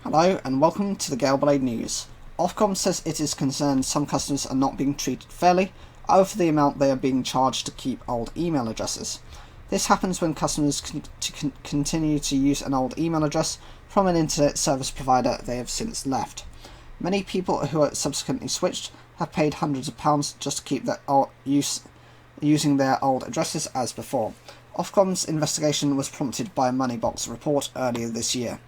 Hello and welcome to the Galeblade News. Ofcom says it is concerned some customers are not being treated fairly over the amount they are being charged to keep old email addresses. This happens when customers continue to use an old email address from an internet service provider they have since left. Many people who have subsequently switched have paid hundreds of pounds just to keep their using their old addresses as before. Ofcom's investigation was prompted by a Moneybox report earlier this year.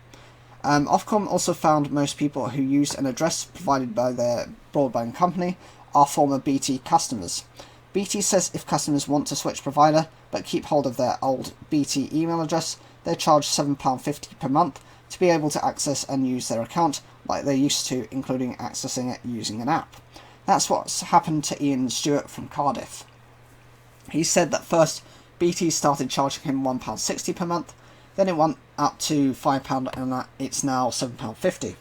Ofcom also found most people who used an address provided by their broadband company are former BT customers. BT says if customers want to switch provider but keep hold of their old BT email address, they're charged £7.50 per month to be able to access and use their account like they used to, including accessing it using an app. That's what's happened to Ian Stewart from Cardiff. He said that first BT started charging him £1.60 per month, then it went up to £5 and it's now £7.50.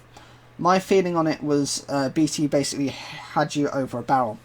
My feeling on it was BT basically had you over a barrel.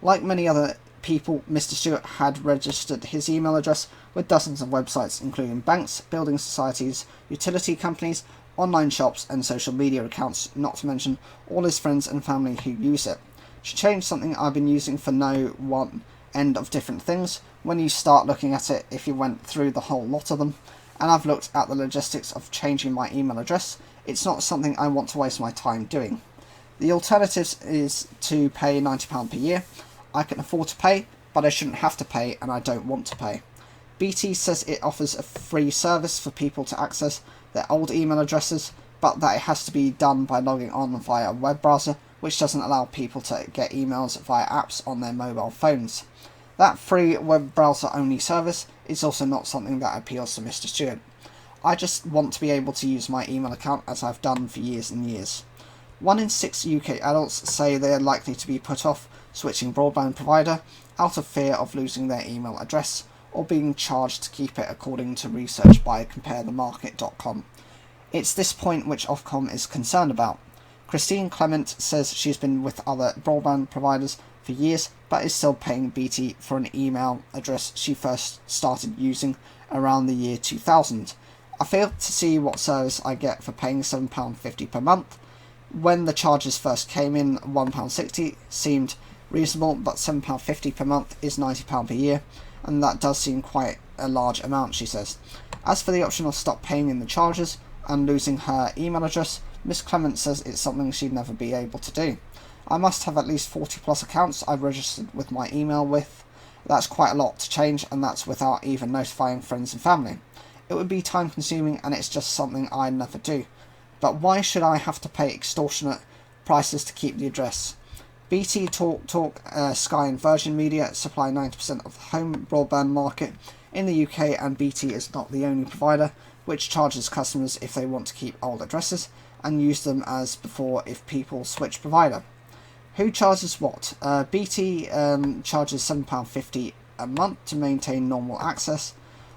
Like many other people, Mr. Stewart had registered his email address with dozens of websites, including banks, building societies, utility companies, online shops and social media accounts, not to mention all his friends and family who use it. To change something I've been using for no one end of different things, when you start looking at it, if you went through the whole lot of them, and I've looked at the logistics of changing my email address, it's not something I want to waste my time doing. The alternative is to pay £90 per year. I can afford to pay, but I shouldn't have to pay and I don't want to pay. BT says it offers a free service for people to access their old email addresses, but that it has to be done by logging on via a web browser, which doesn't allow people to get emails via apps on their mobile phones. That free web browser only service is also not something that appeals to Mr. Stewart. I just want to be able to use my email account as I've done for years and years. 1 in 6 UK adults say they are likely to be put off switching broadband provider out of fear of losing their email address or being charged to keep it, according to research by comparethemarket.com. It's this point which Ofcom is concerned about. Christine Clement says she's been with other broadband providers for years but is still paying BT for an email address she first started using around the year 2000. I fail to see what service I get for paying £7.50 per month. When the charges first came in, £1.60 seemed reasonable, but £7.50 per month is £90 per year, and that does seem quite a large amount, she says. As for the option of stop paying in the charges and losing her email address, Miss Clement says it's something she'd never be able to do. I must have at least 40 plus accounts I've registered with my email with. That's quite a lot to change, and that's without even notifying friends and family. It would be time consuming and it's just something I'd never do. But why should I have to pay extortionate prices to keep the address? BT, Talk, Sky and Virgin Media supply 90% of the home broadband market in the UK, and BT is not the only provider which charges customers if they want to keep old addresses and use them as before if people switch provider. Who charges what? BT charges £7.50 a month to maintain normal access,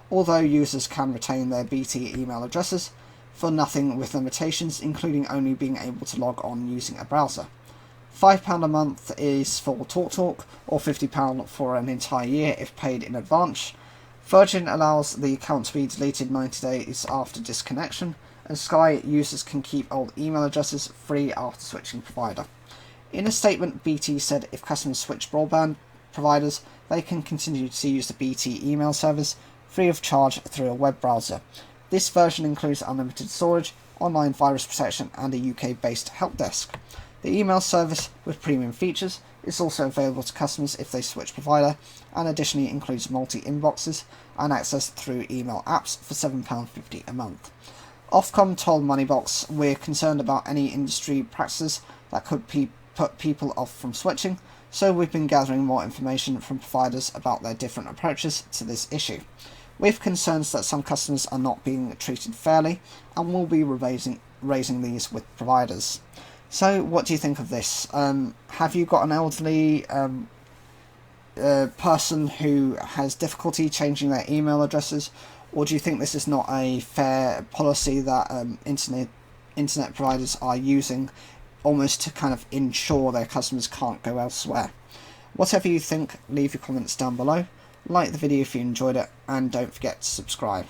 although users can retain their BT email addresses for nothing with limitations, including only being able to log on using a browser. £5 a month is for TalkTalk, or £50 for an entire year if paid in advance. Virgin allows the account to be deleted 90 days after disconnection, and Sky users can keep old email addresses free after switching provider. In a statement, BT said if customers switch broadband providers, they can continue to use the BT email service free of charge through a web browser. This version includes unlimited storage, online virus protection and a UK-based help desk. The email service with premium features is also available to customers if they switch provider, and additionally includes multi-inboxes and access through email apps for £7.50 a month. Ofcom told Moneybox, "We're concerned about any industry practices that could put people off from switching, so we've been gathering more information from providers about their different approaches to this issue. We have concerns that some customers are not being treated fairly, and will be raising these with providers." So what do you think of this? Have you got an elderly person who has difficulty changing their email addresses, or do you think this is not a fair policy that internet providers are using almost to kind of ensure their customers can't go elsewhere? Whatever you think, leave your comments down below. Like the video if you enjoyed it, and don't forget to subscribe.